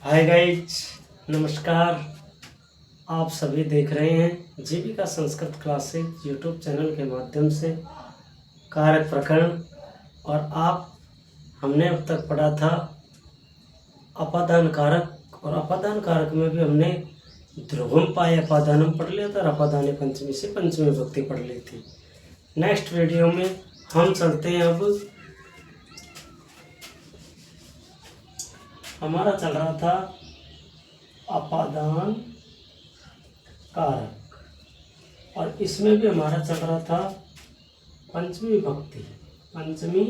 Hi guys, नमस्कार। आप सभी देख रहे हैं जीविका संस्कृत क्लासेज यूट्यूब चैनल के माध्यम से कारक प्रकरण। और हमने अब तक पढ़ा था अपादान कारक, और अपादान कारक में भी हमने ध्रुवम पाय अपादानम पढ़ लिया था और अपादाने पंचमी से पंचमी विभक्ति पढ़ ली थी। नेक्स्ट वीडियो में हम चलते हैं। अब हमारा चल रहा था अपादान कारक, और इसमें भी हमारा चल रहा था पंचमी विभक्ति। पंचमी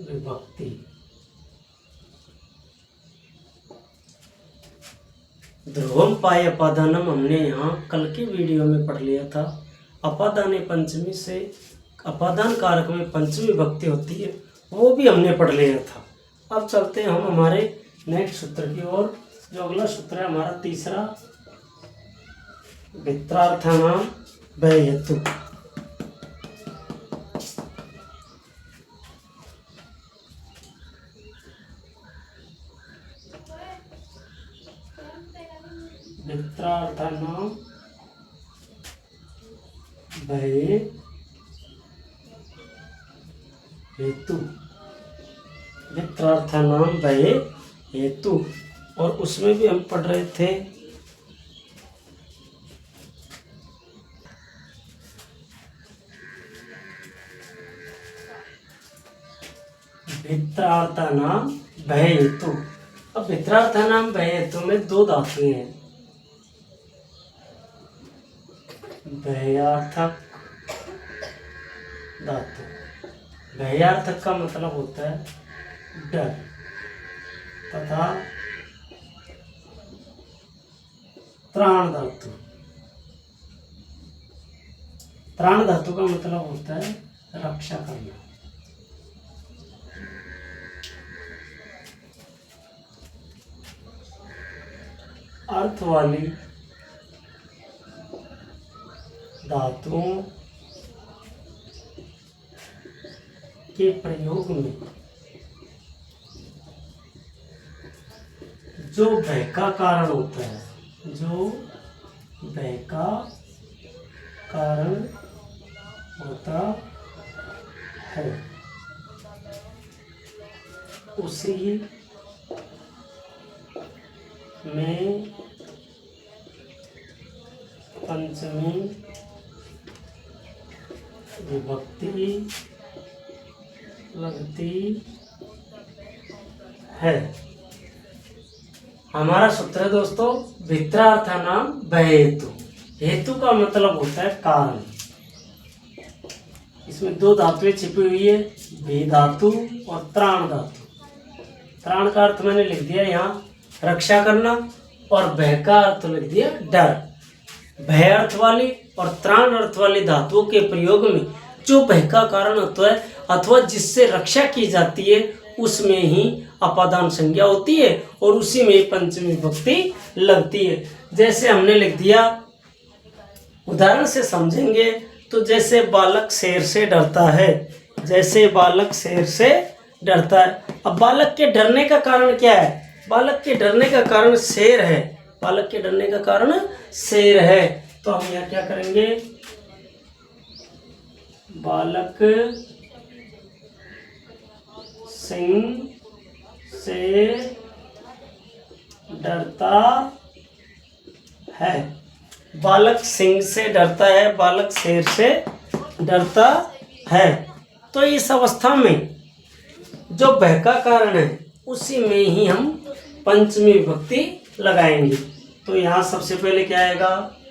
विभक्ति ध्रुवम पाय अपादानम हमने यहाँ कल के वीडियो में पढ़ लिया था। अपादाने पंचमी से अपादान कारक में पंचमी विभक्ति होती है, वो भी हमने पढ़ लिया था। अब चलते हैं हम हमारे नेक्स्ट सूत्र की ओर। जो अगला सूत्र है हमारा तीसरा, वित्रार्थानाम व्यय हेतु। वित्रार्थानाम व्यय हेतु। वित्रार्थानाम व्यय हेतु, और उसमें भी हम पढ़ रहे थे वित्रार्थानाम व्यय हेतु। अब वित्रार्थानाम व्यय हेतु में दो धातुएं हैं, व्ययार्थक धातु। व्ययार्थक का मतलब होता है डर, तथा त्राण धातु। त्राण धातु का मतलब होता है रक्षा करना। अर्थ वाली धातुओं के प्रयोग में जो भय का कारण होता है, जो भय का कारण होता है, उसी में पंचमी विभक्ति लगती है। हमारा सूत्र है दोस्तों, वित्रार्थानाम व्यय हेतु। हेतु का मतलब होता है कारण। इसमें दो धातुएं छिपी हुई है, वे धातु और त्राण धातु। त्राण का अर्थ मैंने लिख दिया यहाँ रक्षा करना, और भय का अर्थ लिख दिया डर। भय अर्थ वाली और त्राण अर्थ वाली धातुओं के प्रयोग में जो भय का कारण होता है अथवा जिससे रक्षा की जाती है, उसमें ही अपादान संज्ञा होती है, और उसी में पंचमी विभक्ति लगती है। जैसे हमने लिख दिया, उदाहरण से समझेंगे तो जैसे बालक शेर से डरता है, जैसे बालक शेर से डरता है। अब बालक के डरने का कारण क्या है? बालक के डरने का कारण शेर है। बालक के डरने का कारण शेर है। तो हम यहाँ क्या करेंगे? बालक सिंह से डरता है। बालक सिंह से डरता है, बालक शेर से डरता है। तो इस अवस्था में जो भय का कारण है, उसी में ही हम पंचमी विभक्ति लगाएंगे। तो यहाँ सबसे पहले क्या आएगा?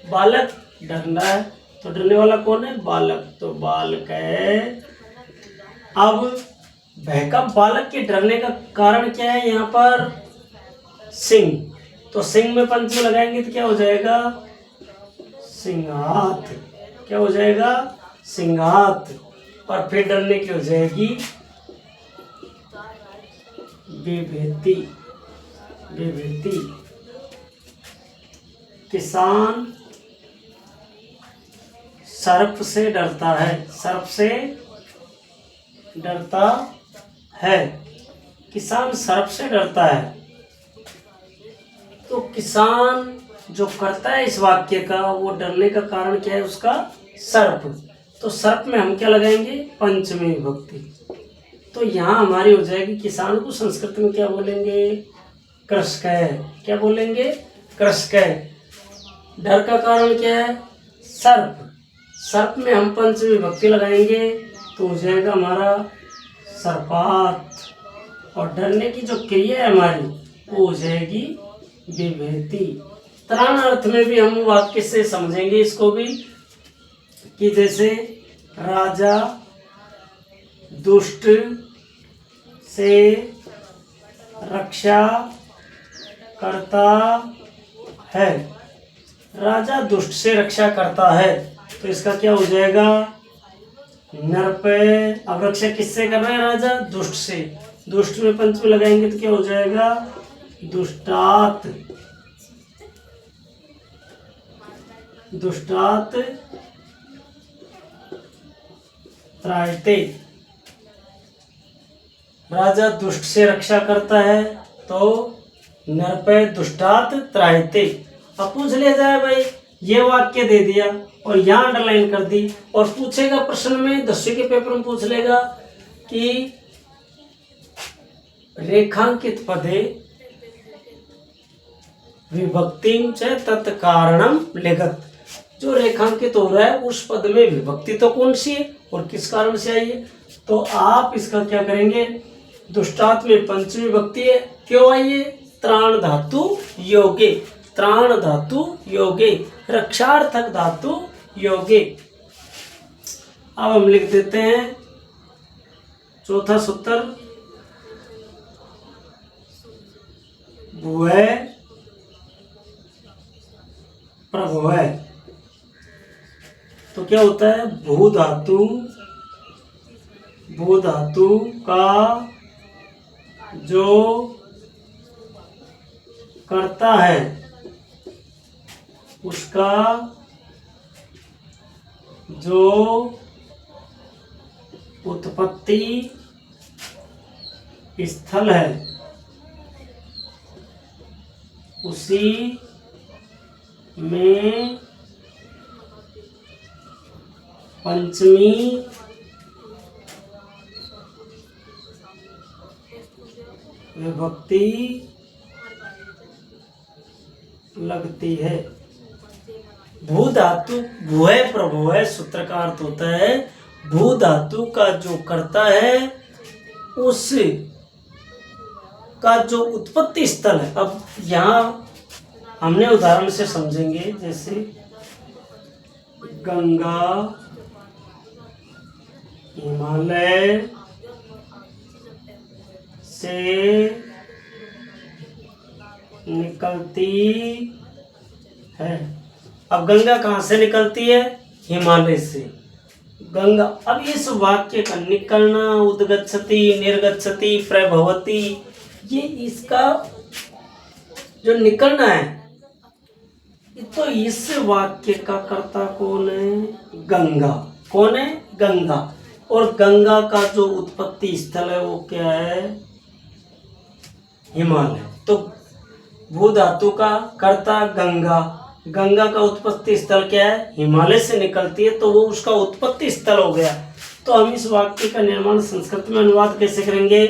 बालक डरना है, तो डरने वाला कौन है? बालक। तो बालक है। अब भय का बालक के डरने का कारण क्या है? यहाँ पर सिंह। तो सिंह में पंचमी लगाएंगे तो क्या हो जाएगा? सिंहात। क्या हो जाएगा? सिंहात। और फिर डरने की हो जाएगी विभेति। विभेति। किसान सर्प से डरता है। सर्प से डरता है। किसान सर्प से डरता है। तो किसान जो करता है इस वाक्य का, वो डरने का कारण क्या है उसका? सर्प। तो सर्प में हम क्या लगाएंगे? पंचमी विभक्ति। तो यहाँ हमारी हो जाएगी, किसान को संस्कृत में क्या बोलेंगे? कृषकः। क्या बोलेंगे? कृषकः। डर का कारण क्या है? सर्प। सर्प में हम पंचमी विभक्ति लगाएंगे तो हो जाएगा हमारा सर्पात। और डरने की जो क्रिया है हमारी वो हो जाएगी बिभेति। त्राण अर्थ में भी हम वाक्य से समझेंगे इसको भी, कि जैसे राजा दुष्ट से रक्षा करता है। राजा दुष्ट से रक्षा करता है तो इसका क्या हो जाएगा? नरपय। अब रक्षा किससे कर रहा है? राजा दुष्ट से। दुष्ट में पंचमी लगाएंगे तो क्या हो जाएगा? दुष्टात। दुष्टात त्रायते। राजा दुष्ट से रक्षा करता है तो नरपय दुष्टात त्रायते। अब पूछ लिया जाए भाई, ये वाक्य दे दिया और यहाँ अंडरलाइन कर दी, और पूछेगा प्रश्न में, 10वीं के पेपर में पूछ लेगा कि रेखांकित पदे विभक्तिं च तत्कारणम लिखत। जो रेखांकित हो रहा है उस पद में विभक्ति तो कौन सी है और किस कारण से आई है? तो आप इसका क्या करेंगे? दुष्टात में पंचमी विभक्ति है, क्यों आई है? त्राण धातु योगे। त्राण धातु योगे, रक्षार्थक धातु योगे। अब हम लिख देते हैं चौथा सूत्र, भुवः प्रभवः। तो क्या होता है? भू धातु, भू धातु का जो करता है उसका जो उत्पत्ति स्थल है उसी में पंचमी विभक्ति लगती है। भू धातु, भुवः प्रभवः सूत्र का अर्थ होता है भू धातु का जो करता है उस का जो उत्पत्ति स्थल है। अब यहाँ हमने उदाहरण से समझेंगे, जैसे गंगा, हिमालय से निकलती है। अब गंगा कहाँ से निकलती है? हिमालय से। गंगा, अब इस वाक्य का निकलना, उद्गच्छति, निर्गच्छति, प्रभवति, ये इसका जो निकलना है, तो इस वाक्य का कर्ता कौन है? गंगा। कौन है? गंगा। और गंगा का जो उत्पत्ति स्थल है वो क्या है? हिमालय। तो भू धातु का कर्ता गंगा, गंगा का उत्पत्ति स्थल क्या है? हिमालय से निकलती है, तो वो उसका उत्पत्ति स्थल हो गया। तो हम इस वाक्य का निर्माण संस्कृत में अनुवाद कैसे करेंगे?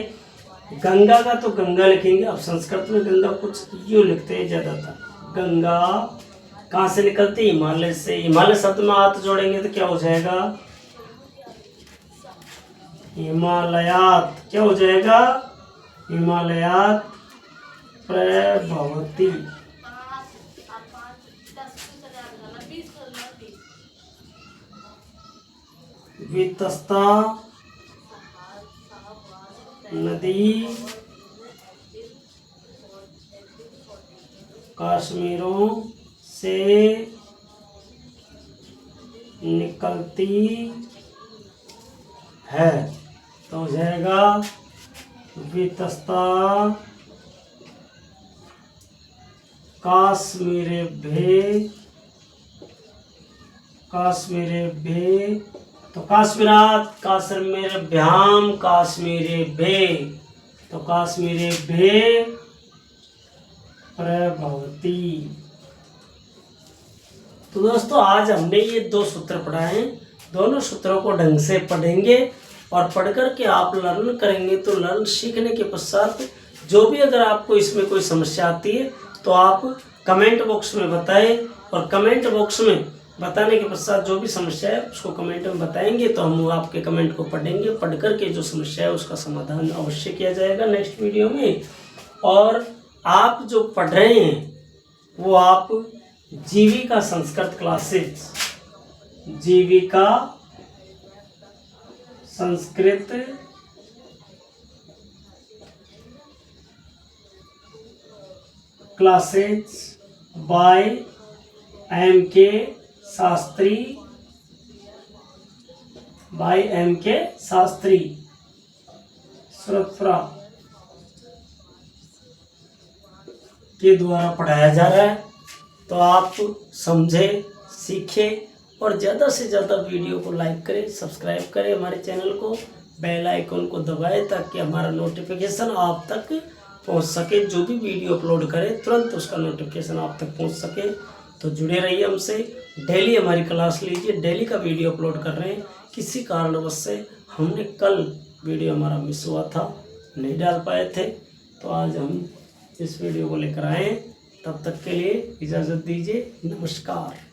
गंगा का तो गंगा लिखेंगे। अब संस्कृत में गंगा कुछ यूँ लिखते हैं ज्यादातर। गंगा कहाँ से निकलती? हिमालय से। हिमालय शब्द में हाथ जोड़ेंगे तो क्या हो जाएगा? हिमालयात। क्या हो जाएगा? हिमालयात प्रभवति। वितस्ता नदी कश्मीरों से निकलती है, तो हो जाएगा वितस्ता काश्मीरेभ्यः। काश्मीरेभ्यः, तो काश्मीरात, काश्मीरेभ्याम, काश्मीरेभ्यः, तो काश्मीरेभ्यः प्रभवती। तो दोस्तों आज हमने ये 2 सूत्र पढ़ाए हैं। दोनों सूत्रों को ढंग से पढ़ेंगे और पढ़ कर के आप लर्न करेंगे। तो लर्न सीखने के पश्चात जो भी अगर आपको इसमें कोई समस्या आती है तो आप कमेंट बॉक्स में बताएं, और कमेंट बॉक्स में बताने के पश्चात जो भी समस्या है उसको कमेंट में बताएंगे तो हम आपके कमेंट को पढ़ेंगे। पढ़ कर के जो समस्या है उसका समाधान अवश्य किया जाएगा नेक्स्ट वीडियो में। और आप जो पढ़ रहे हैं वो आप Jeevika Sanskrit classes, Jeevika Sanskrit classes by M.K. Shastri, by M.K. Shastri Suratpura के द्वारा पढ़ाया जा रहा है। तो आप समझें, सीखें और ज़्यादा से ज़्यादा वीडियो को लाइक करें, सब्सक्राइब करें हमारे चैनल को, बेल आइकन को दबाएं ताकि हमारा नोटिफिकेशन आप तक पहुंच सके। जो भी वीडियो अपलोड करें तुरंत उसका नोटिफिकेशन आप तक पहुंच सके। तो जुड़े रहिए हमसे, डेली हमारी क्लास लीजिए। डेली का वीडियो अपलोड कर रहे हैं। किसी कारणवश से हमने कल वीडियो हमारा मिस हुआ था, नहीं डाल पाए थे, तो आज हम इस वीडियो को लेकर आए। तब तक के लिए इजाज़त दीजिए। नमस्कार।